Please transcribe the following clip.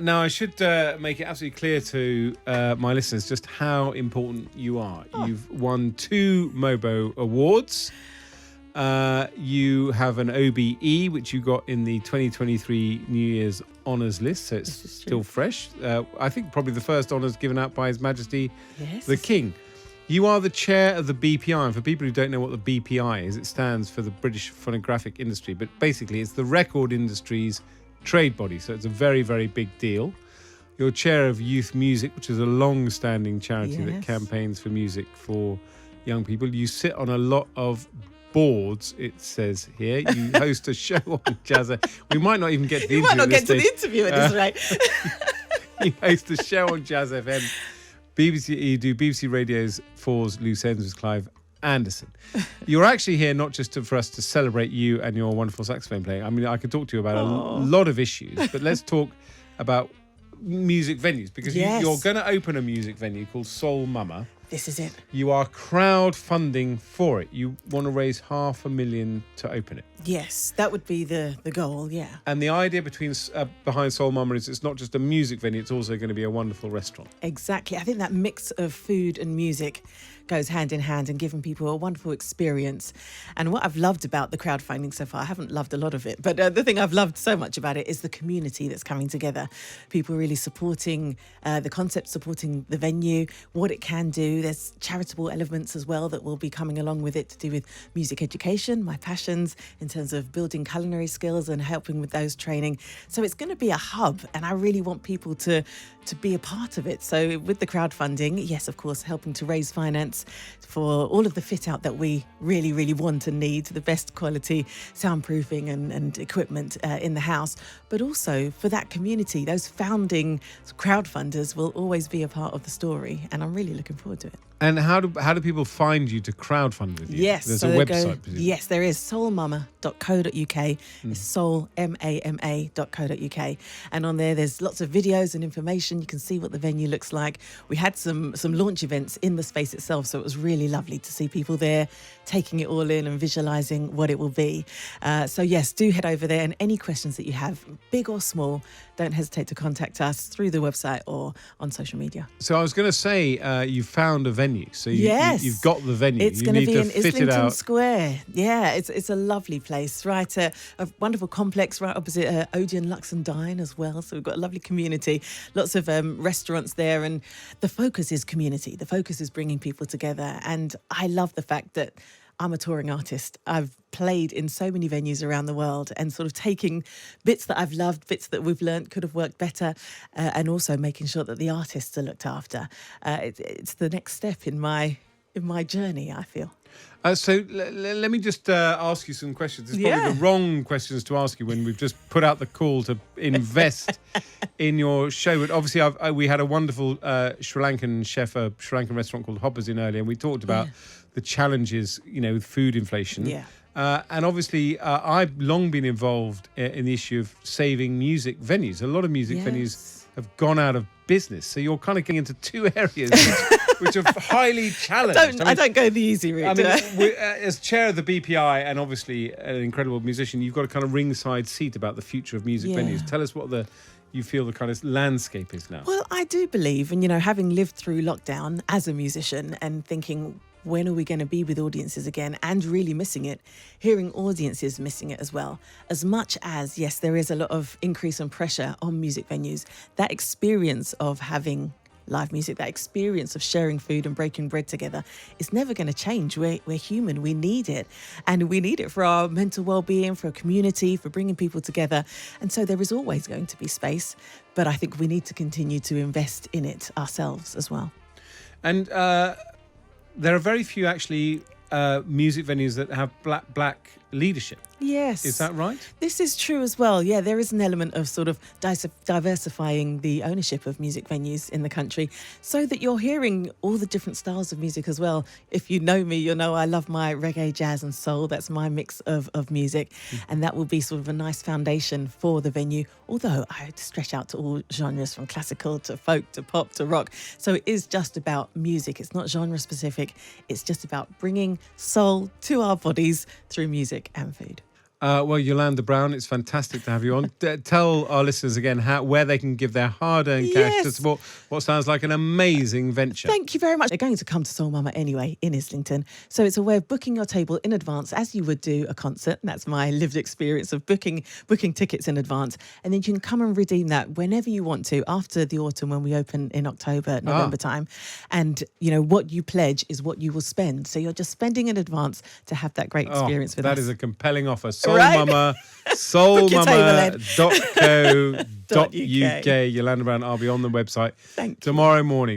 Now, I should make it absolutely clear to my listeners just how important you are. You've won 2 Mobo Awards. You have an OBE, which you got in the 2023 New Year's Honours list, so it's still fresh. I think probably the first honours given out by His Majesty the King. You are the chair of the BPI, and for people who don't know what the BPI is, it stands for the British Phonographic Industry, but basically it's the record industry's trade body, so it's a very, very big deal. You're chair of Youth Music, which is a long-standing charity that campaigns for music for young people. You sit on a lot of boards, it says here. You host a show on Jazz. We might not even get to the interview. You might not get to the interview at this rate. You host a show on Jazz FM. You do BBC Radio's 4's Loose Ends with Clive Anderson. You're actually here not just for us to celebrate you and your wonderful saxophone playing. I mean, I could talk to you about a lot of issues, but let's talk about music venues, because you're going to open a music venue called Soul Mama. This is it. You are crowdfunding for it. You want to raise $500,000 to open it. Yes, that would be the goal, yeah. And the idea behind Soul Mama is it's not just a music venue, it's also going to be a wonderful restaurant. Exactly. I think that mix of food and music goes hand in hand and giving people a wonderful experience. And what I've loved about the crowdfunding so far, I haven't loved a lot of it, but the thing I've loved so much about it is the community that's coming together. People really supporting the concept, supporting the venue, what it can do. There's charitable elements as well that will be coming along with it to do with music education, my passions, in terms of building culinary skills and helping with those training. So it's going to be a hub, and I really want people to be a part of it. So with the crowdfunding, yes, of course, helping to raise finance for all of the fit out that we really, really want and need, the best quality soundproofing and equipment in the house, but also for that community. Those founding crowdfunders will always be a part of the story, and I'm really looking forward to it. And how do people find you to crowdfund with you? Yes, there's so a website. Yes, there is soulmama.co.uk. It's soulmama.co.uk, and on there's lots of videos and information. You can see what the venue looks like. We had some launch events in the space itself, so it was really lovely to see people there taking it all in and visualising what it will be. So yes, do head over there, and any questions that you have, big or small, don't hesitate to contact us through the website or on social media. So I was going to say, you found a venue. So you've got the venue. It's going to be in Islington Square. Yeah, it's a lovely place, right? A wonderful complex right opposite Odeon Lux and Dine as well. So we've got a lovely community, lots of restaurants there, and the focus is community. The focus is bringing people together, and I love the fact that I'm a touring artist. I've played in so many venues around the world, and sort of taking bits that I've loved, bits that we've learned could have worked better, and also making sure that the artists are looked after. It's the next step in my journey, I feel. So let me just ask you some questions. It's probably the wrong questions to ask you when we've just put out the call to invest in your show. But obviously, we had a wonderful Sri Lankan chef, a Sri Lankan restaurant called Hoppers in earlier, and we talked about the challenges, with food inflation. Yeah. And obviously, I've long been involved in the issue of saving music venues. A lot of music venues have gone out of business. So you're kind of getting into two areas which are highly challenged. I don't go the easy route. As chair of the BPI and obviously an incredible musician, you've got a kind of ringside seat about the future of music venues. Tell us what you feel the kind of landscape is now. Well, I do believe, and having lived through lockdown as a musician and thinking, when are we going to be with audiences again, and really missing it, hearing audiences missing it as well. As much as, yes, there is a lot of increase in pressure on music venues, that experience of having live music, that experience of sharing food and breaking bread together, is never going to change. We're human. We need it. And we need it for our mental well-being, for a community, for bringing people together. And so there is always going to be space. But I think we need to continue to invest in it ourselves as well. And there are very few actually music venues that have black leadership. Yes. Is that right? This is true as well. Yeah, there is an element of sort of diversifying the ownership of music venues in the country so that you're hearing all the different styles of music as well. If you know me, you'll know I love my reggae, jazz and soul. That's my mix of music. And that will be sort of a nice foundation for the venue. Although I stretch out to all genres, from classical to folk to pop to rock. So it is just about music. It's not genre specific. It's just about bringing soul to our bodies through music and food. Well, Yolanda Brown, it's fantastic to have you on. Tell our listeners again where they can give their hard-earned cash to support what sounds like an amazing venture. Thank you very much. They're going to come to Soul Mama anyway in Islington. So it's a way of booking your table in advance as you would do a concert. And that's my lived experience of booking tickets in advance. And then you can come and redeem that whenever you want to after the autumn when we open in October, November time. And, what you pledge is what you will spend. So you're just spending in advance to have that great experience with us. That is a compelling offer. Right? soulmama.co.uk. Yolanda Brown, I'll be on the website tomorrow morning.